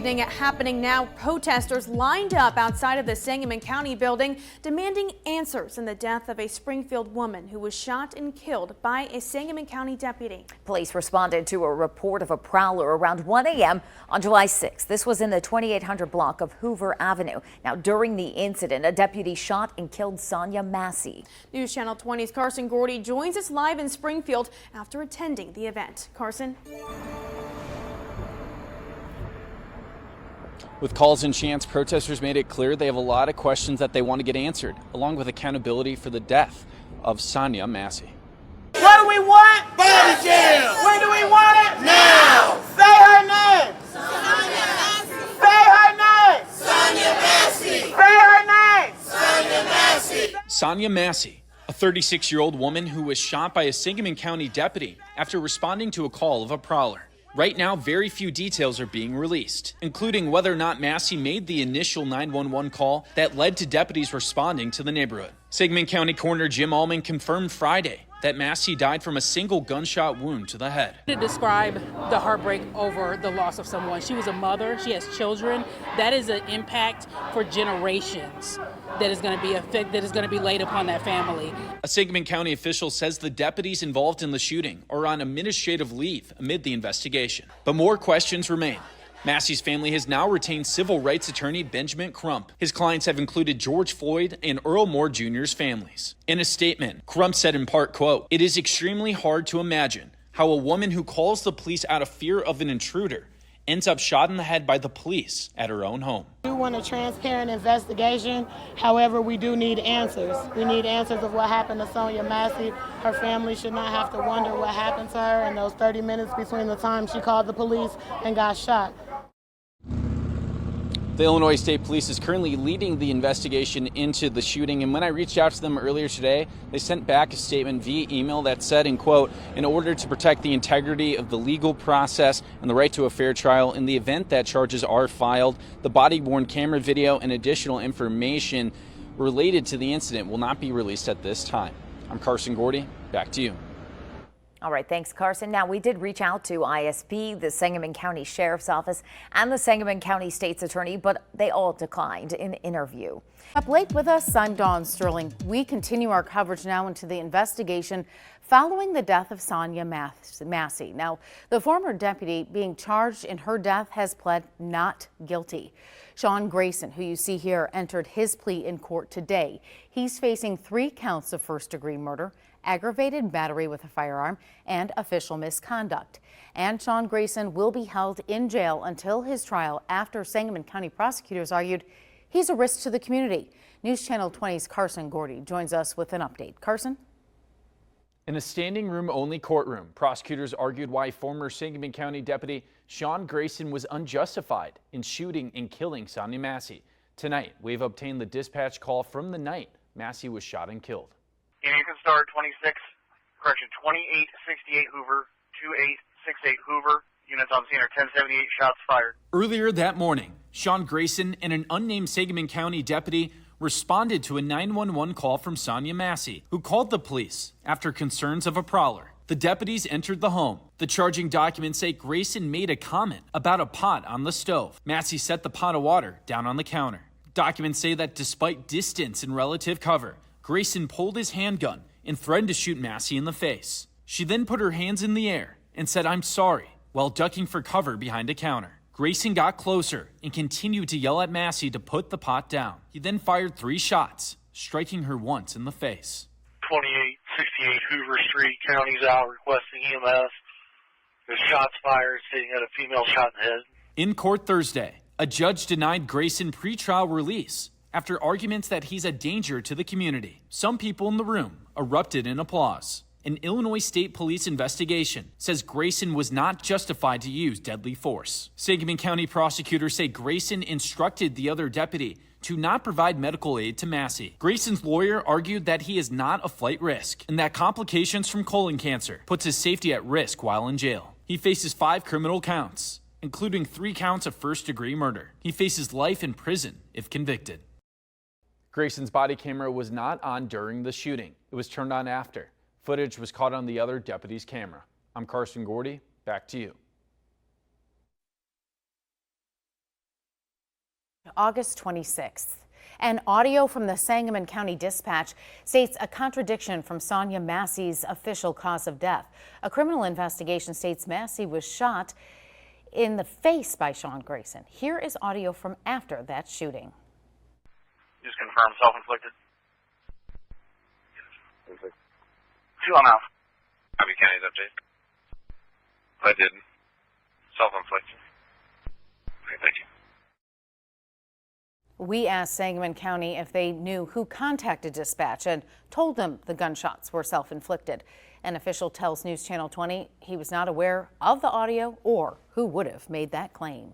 Happening now, protesters lined up outside of the Sangamon County building demanding answers in the death of a Springfield woman who was shot and killed by a Sangamon County deputy. Police responded to a report of a prowler around 1 a.m. on July 6th. This was in the 2800 block of Hoover Avenue. Now, during the incident, a deputy shot and killed Sonya Massey. News Channel 20's Carson Gordy joins us live in Springfield after attending the event. Carson? With calls and chants, protesters made it clear they have a lot of questions that they want to get answered, along with accountability for the death of Sonya Massey. What do we want? Body jail! When do we want it? Now! Say her name! Sonya Massey! Say her name! Sonya Massey! Say her name! Sonya Massey! Sonya Massey, a 36-year-old woman who was shot by a Sangamon County deputy after responding to a call of a prowler. Right now, very few details are being released, including whether or not Massey made the initial 911 call that led to deputies responding to the neighborhood. Sangamon County Coroner Jim Allman confirmed Friday that Massey died from a single gunshot wound to the head. To describe the heartbreak over the loss of someone. She was a mother, she has children. That is an impact for generations that is going to be laid upon that family. A Sangamon County official says the deputies involved in the shooting are on administrative leave amid the investigation. But more questions remain. Massey's family has now retained civil rights attorney Benjamin Crump. His clients have included George Floyd and Earl Moore Jr.'s families. In a statement, Crump said in part, quote, "It is extremely hard to imagine how a woman who calls the police out of fear of an intruder ends up shot in the head by the police at her own home." We want a transparent investigation. However, we do need answers. We need answers of what happened to Sonya Massey. Her family should not have to wonder what happened to her in those 30 minutes between the time she called the police and got shot. The Illinois State Police is currently leading the investigation into the shooting, and when I reached out to them earlier today, they sent back a statement via email that said, in quote, "In order to protect the integrity of the legal process and the right to a fair trial, in the event that charges are filed, the body-worn camera video and additional information related to the incident will not be released at this time." I'm Carson Gordy. Back to you. All right, thanks, Carson. Now, we did reach out to ISP, the Sangamon County Sheriff's Office, and the Sangamon County State's Attorney, but they all declined an interview. Up late with us, I'm Dawn Sterling. We continue our coverage now into the investigation following the death of Sonya Massey. Now, the former deputy being charged in her death has pled not guilty. Sean Grayson, who you see here, entered his plea in court today. He's facing 3 counts of first-degree murder, aggravated battery with a firearm, and official misconduct. And Sean Grayson will be held in jail until his trial after Sangamon County prosecutors argued he's a risk to the community. News Channel 20's Carson Gordy joins us with an update. Carson? In a standing room only courtroom, prosecutors argued why former Sangamon County Deputy Sean Grayson was unjustified in shooting and killing Sonya Massey. Tonight, we've obtained the dispatch call from the night Massey was shot and killed. And you can start 2868 Hoover, 2868 Hoover. Units on scene are 1078, shots fired. Earlier that morning, Sean Grayson and an unnamed Sangamon County deputy responded to a 911 call from Sonya Massey, who called the police after concerns of a prowler. The deputies entered the home. The charging documents say Grayson made a comment about a pot on the stove. Massey set the pot of water down on the counter. Documents say that despite distance and relative cover, Grayson pulled his handgun and threatened to shoot Massey in the face. She then put her hands in the air and said, "I'm sorry," while ducking for cover behind a counter. Grayson got closer and continued to yell at Massey to put the pot down. He then fired 3 shots, striking her once in the face. 2868 Hoover Street, county's out requesting EMS. There's shots fired, saying that a female shot in the head. In court Thursday, a judge denied Grayson pretrial release after arguments that he's a danger to the community. Some people in the room erupted in applause. An Illinois State Police investigation says Grayson was not justified to use deadly force. Sangamon County prosecutors say Grayson instructed the other deputy to not provide medical aid to Massey. Grayson's lawyer argued that he is not a flight risk and that complications from colon cancer puts his safety at risk while in jail. He faces 5 criminal counts, including 3 counts of first-degree murder. He faces life in prison if convicted. Grayson's body camera was not on during the shooting. It was turned on after. Footage was caught on the other deputy's camera. I'm Carson Gordy. Back to you. August 26th. And audio from the Sangamon County Dispatch states a contradiction from Sonya Massey's official cause of death. A criminal investigation states Massey was shot in the face by Sean Grayson. Here is audio from after that shooting. Just confirm self-inflicted. 2 I'm out. Copy County's update. I didn't. Self-inflicted. Okay, thank you. We asked Sangamon County if they knew who contacted dispatch and told them the gunshots were self-inflicted. An official tells News Channel 20 he was not aware of the audio or who would have made that claim.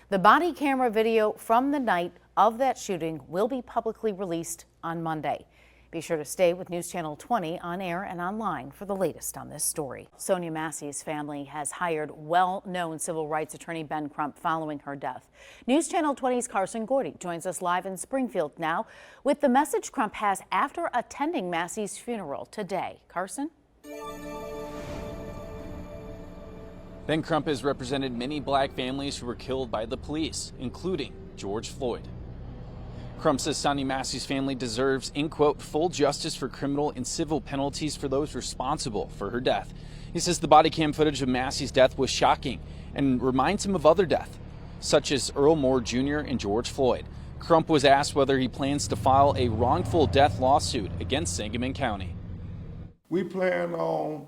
The body camera video from the night of that shooting will be publicly released on Monday. Be sure to stay with News Channel 20 on air and online for the latest on this story. Sonya Massey's family has hired well-known civil rights attorney Ben Crump following her death. News Channel 20's Carson Gordy joins us live in Springfield now with the message Crump has after attending Massey's funeral today. Carson? Ben Crump has represented many black families who were killed by the police, including George Floyd. Crump says Sonya Massey's family deserves, in quote, full justice for criminal and civil penalties for those responsible for her death. He says the body cam footage of Massey's death was shocking and reminds him of other deaths, such as Earl Moore Jr. and George Floyd. Crump was asked whether he plans to file a wrongful death lawsuit against Sangamon County. We plan on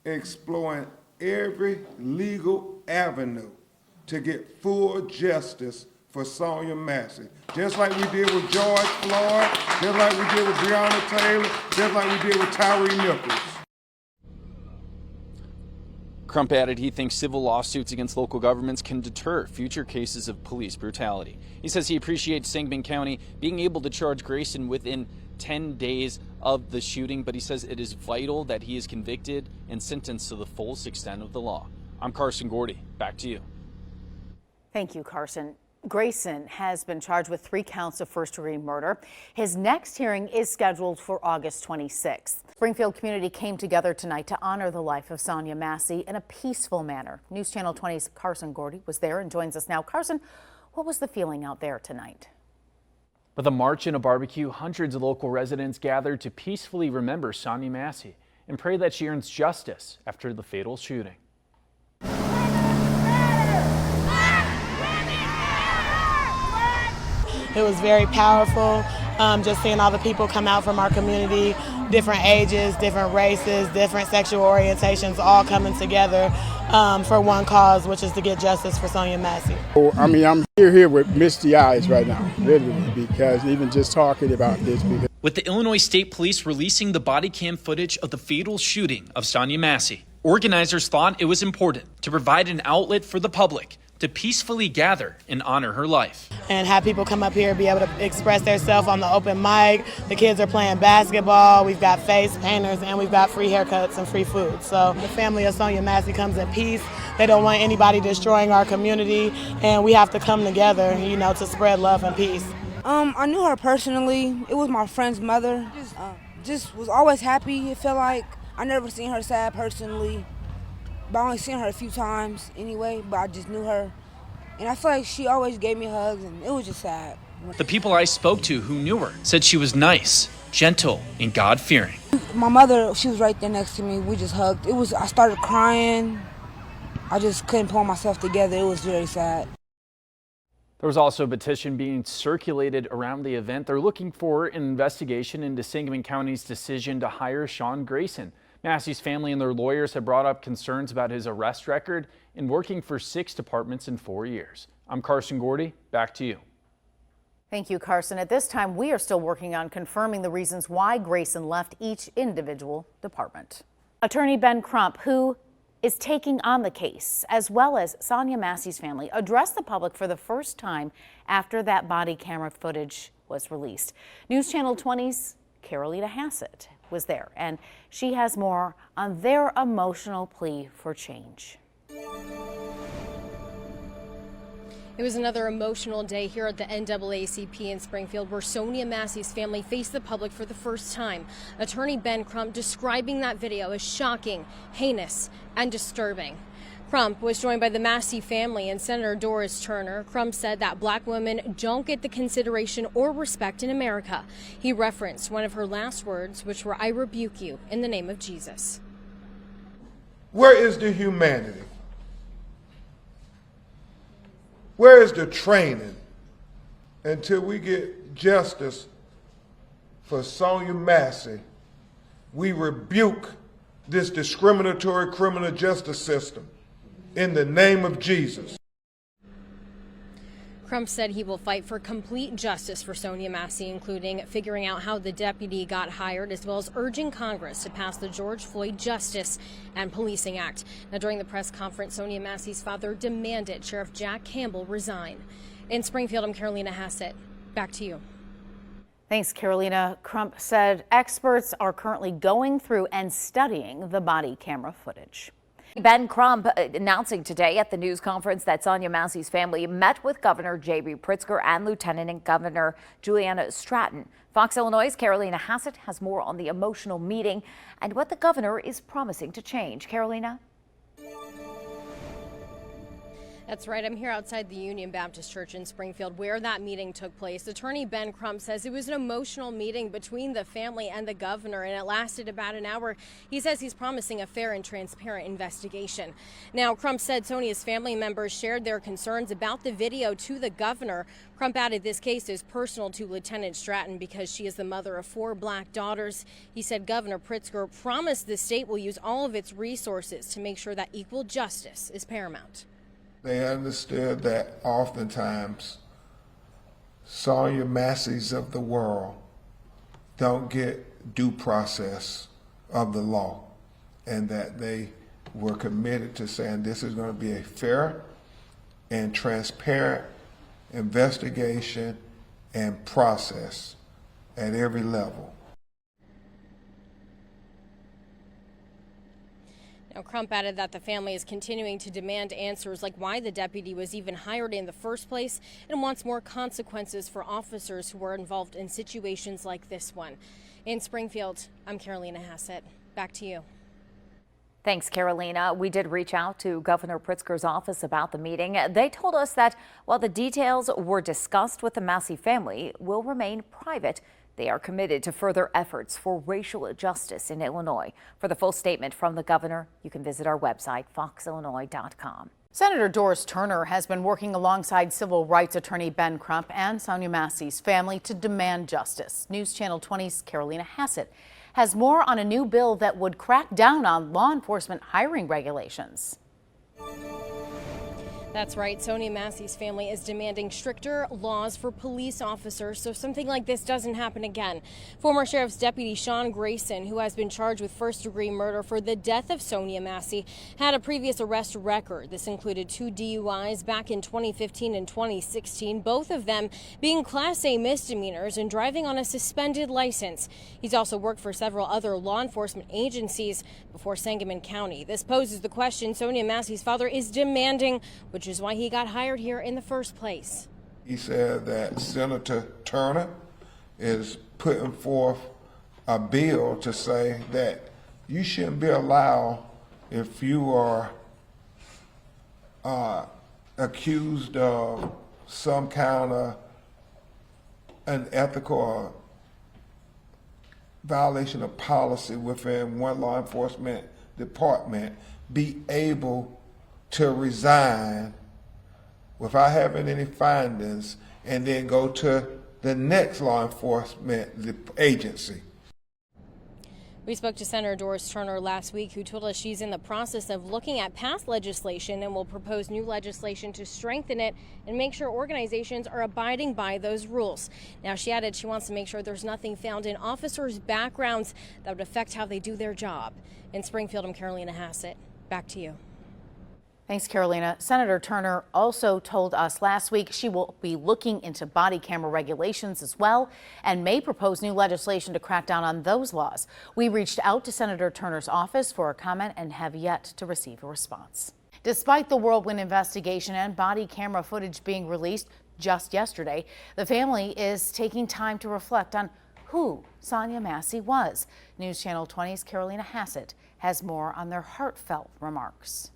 exploring every legal avenue to get full justice for Sonya Massey. Just like we did with George Floyd, just like we did with Breonna Taylor, just like we did with Tyree Nichols. Crump added he thinks civil lawsuits against local governments can deter future cases of police brutality. He says he appreciates Sangamon County being able to charge Grayson within 10 days of the shooting, but he says it is vital that he is convicted and sentenced to the fullest extent of the law. I'm Carson Gordy. Back to you. Thank you, Carson. Grayson has been charged with 3 counts of first-degree murder. His next hearing is scheduled for August 26th. Springfield community came together tonight to honor the life of Sonya Massey in a peaceful manner. News Channel 20's Carson Gordy was there and joins us now. Carson, what was the feeling out there tonight? With a march and a barbecue, hundreds of local residents gathered to peacefully remember Sonya Massey and pray that she earns justice after the fatal shooting. It was very powerful, just seeing all the people come out from our community, different ages, different races, different sexual orientations, all coming together for one cause, which is to get justice for Sonya Massey. I mean, I'm here with misty eyes right now, literally, because even just talking about this. With the Illinois State Police releasing the body cam footage of the fatal shooting of Sonya Massey, organizers thought it was important to provide an outlet for the public to peacefully gather and honor her life. And have people come up here, be able to express themselves on the open mic. The kids are playing basketball, we've got face painters, and we've got free haircuts and free food. So the family of Sonya Massey comes in peace. They don't want anybody destroying our community, and we have to come together, you know, to spread love and peace. I knew her personally. It was my friend's mother. Just was always happy. It felt like I never seen her sad personally. But I only seen her a few times anyway, but I just knew her. And I feel like she always gave me hugs, and it was just sad. The people I spoke to who knew her said she was nice, gentle, and God-fearing. My mother, she was right there next to me. We just hugged. I started crying. I just couldn't pull myself together. It was very sad. There was also a petition being circulated around the event. They're looking for an investigation into Sangamon County's decision to hire Sean Grayson. Massey's family and their lawyers have brought up concerns about his arrest record and working for 6 departments in 4 years. I'm Carson Gordy. Back to you. Thank you, Carson. At this time, we are still working on confirming the reasons why Grayson left each individual department. Attorney Ben Crump, who is taking on the case, as well as Sonya Massey's family, addressed the public for the first time after that body camera footage was released. News Channel 20's Carolina Hassett was there, and she has more on their emotional plea for change. It was another emotional day here at the NAACP in Springfield, where Sonya Massey's family faced the public for the first time. Attorney Ben Crump describing that video as shocking, heinous, and disturbing. Crump was joined by the Massey family and Senator Doris Turner. Crump said that black women don't get the consideration or respect in America. He referenced one of her last words, which were, "I rebuke you in the name of Jesus." Where is the humanity? Where is the training until we get justice for Sonya Massey? We rebuke this discriminatory criminal justice system in the name of Jesus. Crump said he will fight for complete justice for Sonya Massey, including figuring out how the deputy got hired, as well as urging Congress to pass the George Floyd Justice and Policing Act. Now, during the press conference, Sonya Massey's father demanded Sheriff Jack Campbell resign. In Springfield, I'm Carolina Hassett. Back to you. Thanks, Carolina. Crump said experts are currently going through and studying the body camera footage. Ben Crump announcing today at the news conference that Sonya Massey's family met with Governor J.B. Pritzker and Lieutenant Governor Juliana Stratton. Fox Illinois' Carolina Hassett has more on the emotional meeting and what the governor is promising to change. Carolina? That's right. I'm here outside the Union Baptist Church in Springfield where that meeting took place. Attorney Ben Crump says it was an emotional meeting between the family and the governor, and it lasted about an hour. He says he's promising a fair and transparent investigation. Now, Crump said Sonya's family members shared their concerns about the video to the governor. Crump added this case is personal to Lieutenant Stratton because she is the mother of 4 black daughters. He said Governor Pritzker promised the state will use all of its resources to make sure that equal justice is paramount. They understood that oftentimes Sonya Masseys of the world don't get due process of the law, and that they were committed to saying this is going to be a fair and transparent investigation and process at every level. Now, Crump added that the family is continuing to demand answers like why the deputy was even hired in the first place and wants more consequences for officers who were involved in situations like this one. In Springfield, I'm Carolina Hassett. Back to you. Thanks, Carolina. We did reach out to Governor Pritzker's office about the meeting. They told us that while the details were discussed with the Massey family will remain private, they are committed to further efforts for racial justice in Illinois. For the full statement from the governor, you can visit our website, foxillinois.com. Senator Doris Turner has been working alongside civil rights attorney Ben Crump and Sonya Massey's family to demand justice. News Channel 20's Carolina Hassett has more on a new bill that would crack down on law enforcement hiring regulations. That's right. Sonya Massey's family is demanding stricter laws for police officers so something like this doesn't happen again. Former Sheriff's Deputy Sean Grayson, who has been charged with first-degree murder for the death of Sonya Massey, had a previous arrest record. This included 2 DUIs back in 2015 and 2016, both of them being Class A misdemeanors and driving on a suspended license. He's also worked for several other law enforcement agencies before Sangamon County. This poses the question Sonya Massey's father is demanding, which is why he got hired here in the first place. He said that Senator Turner is putting forth a bill to say that you shouldn't be allowed, if you are accused of some kind of unethical or violation of policy within one law enforcement department, be able to resign without having any findings and then go to the next law enforcement agency. We spoke to Senator Doris Turner last week, who told us she's in the process of looking at past legislation and will propose new legislation to strengthen it and make sure organizations are abiding by those rules. Now, she added she wants to make sure there's nothing found in officers' backgrounds that would affect how they do their job. In Springfield, I'm Carolina Hassett. Back to you. Thanks, Carolina. Senator Turner also told us last week she will be looking into body camera regulations as well and may propose new legislation to crack down on those laws. We reached out to Senator Turner's office for a comment and have yet to receive a response. Despite the whirlwind investigation and body camera footage being released just yesterday, the family is taking time to reflect on who Sonya Massey was. News Channel 20's Carolina Hassett has more on their heartfelt remarks.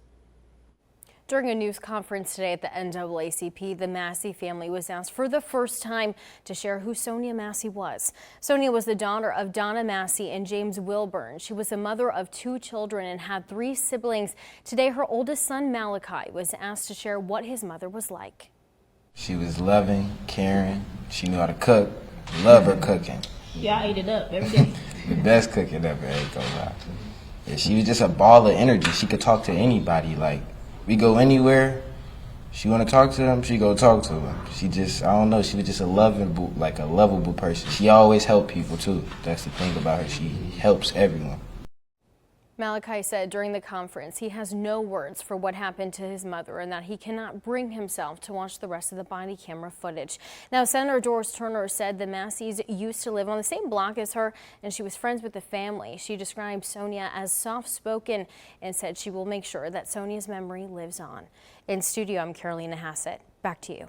During a news conference today at the NAACP, the Massey family was asked for the first time to share who Sonya Massey was. Sonya was the daughter of Donna Massey and James Wilburn. She was the mother of 2 children and had 3 siblings. Today, her oldest son, Malachi, was asked to share what his mother was like. She was loving, caring. She knew how to cook. Love her cooking. Yeah, I ate it up every day. The best cooking ever, ain't gonna lie. Yeah, she was just a ball of energy. She could talk to anybody. Like, we go anywhere, she want to talk to them, she go talk to them. She just, I don't know, she was just a lovable, like a lovable person. She always helped people too. That's the thing about her. She helps everyone. Malachi said during the conference he has no words for what happened to his mother and that he cannot bring himself to watch the rest of the body camera footage. Now, Senator Doris Turner said the Masseys used to live on the same block as her and she was friends with the family. She described Sonya as soft-spoken and said she will make sure that Sonya's memory lives on. In studio, I'm Carolina Hassett. Back to you.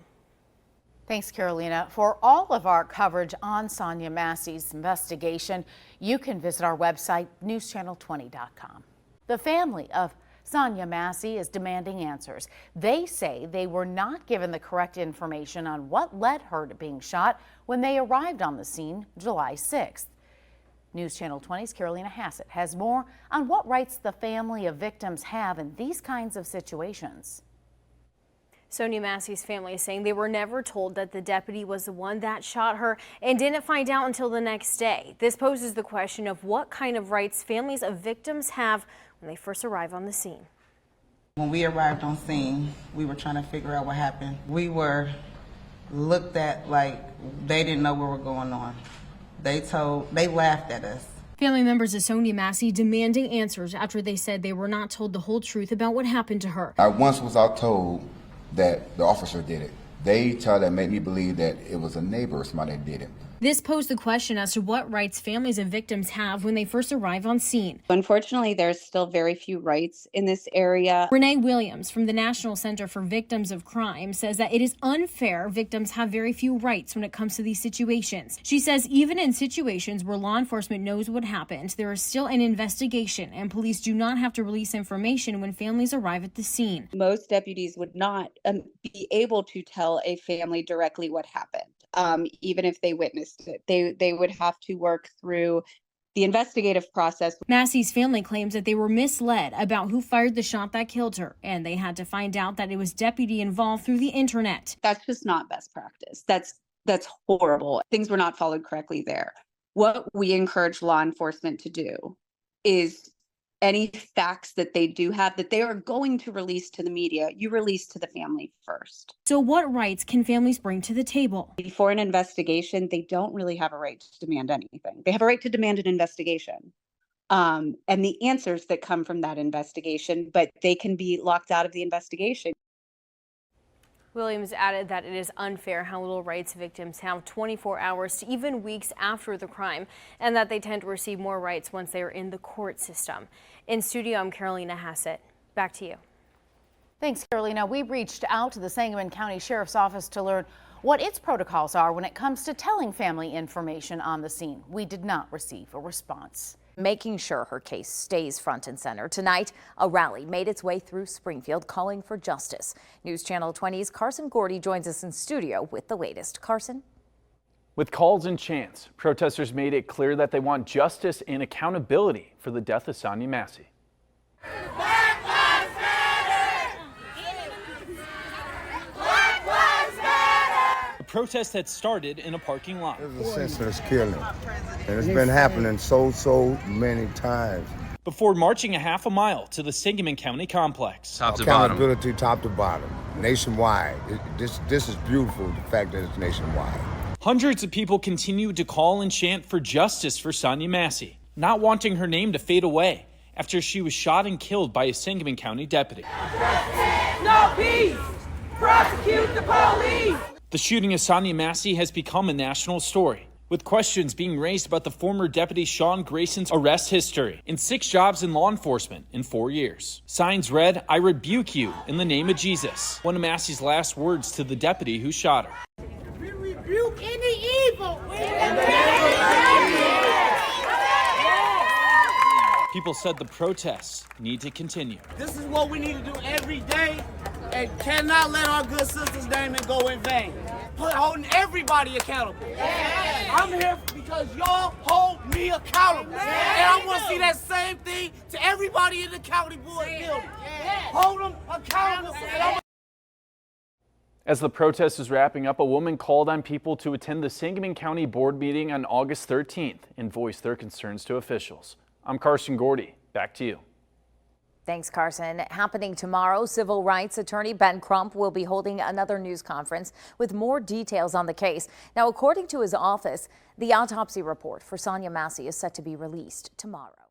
Thanks, Carolina. For all of our coverage on Sonya Massey's investigation, you can visit our website, newschannel20.com. The family of Sonya Massey is demanding answers. They say they were not given the correct information on what led her to being shot when they arrived on the scene July 6th. News Channel 20's Carolina Hassett has more on what rights the family of victims have in these kinds of situations. Sonya Massey's family is saying they were never told that the deputy was the one that shot her and didn't find out until the next day. This poses the question of what kind of rights families of victims have when they first arrive on the scene. When we arrived on scene, we were trying to figure out what happened. We were looked at like they didn't know what was going on. They laughed at us. Family members of Sonya Massey demanding answers after they said they were not told the whole truth about what happened to her. I once was out told that the officer did it. They tried to make me believe that it was a neighbor or somebody that did it. This posed the question as to what rights families of victims have when they first arrive on scene. Unfortunately, there's still very few rights in this area. Renee Williams from the National Center for Victims of Crime says that it is unfair victims have very few rights when it comes to these situations. She says even in situations where law enforcement knows what happened, there is still an investigation and police do not have to release information when families arrive at the scene. Most deputies would not be able to tell a family directly what happened. Even if they witnessed it, they would have to work through the investigative process. Massey's family claims that they were misled about who fired the shot that killed her, and they had to find out that it was deputy involved through the internet. That's just not best practice. That's horrible. Things were not followed correctly there. What we encourage law enforcement to do is any facts that they do have that they are going to release to the media, you release to the family first. So what rights can families bring to the table? Before an investigation, they don't really have a right to demand anything. They have a right to demand an investigation and the answers that come from that investigation, but they can be locked out of the investigation. Williams added that it is unfair how little rights victims have 24 hours to even weeks after the crime, and that they tend to receive more rights once they are in the court system. In studio, I'm Carolina Hassett. Back to you. Thanks, Carolina. We reached out to the Sangamon County Sheriff's Office to learn what its protocols are when it comes to telling family information on the scene. We did not receive a response. Making sure her case stays front and center. Tonight, a rally made its way through Springfield calling for justice. News Channel 20's Carson Gordy joins us in studio with the latest. Carson? With calls and chants, protesters made it clear that they want justice and accountability for the death of Sonya Massey. The protest had started in a parking lot. It's a senseless killing, and it's been happening so many times. Before marching a half a mile to the Sangamon County complex. Top to bottom. Accountability top to bottom, nationwide. This is beautiful, the fact that it's nationwide. Hundreds of people continued to call and chant for justice for Sonya Massey, not wanting her name to fade away after she was shot and killed by a Sangamon County deputy. No peace! Prosecute the police! The shooting of Sonya Massey has become a national story, with questions being raised about the former deputy Sean Grayson's arrest history and 6 jobs in law enforcement in 4 years. Signs read, "I rebuke you in the name of Jesus," one of Massey's last words to the deputy who shot her. We rebuke any evil in the name of Jesus. People said the protests need to continue. This is what we need to do every day. and cannot let our good sister's name go in vain. Holding everybody accountable. I'm here because y'all hold me accountable. And I want to see that same thing to everybody in the county board building. Hold them accountable. As the protest is wrapping up, a woman called on people to attend the Sangamon County Board meeting on August 13th and voice their concerns to officials. I'm Carson Gordy. Back to you. Thanks, Carson. Happening tomorrow, civil rights attorney Ben Crump will be holding another news conference with more details on the case. Now, according to his office, the autopsy report for Sonya Massey is set to be released tomorrow.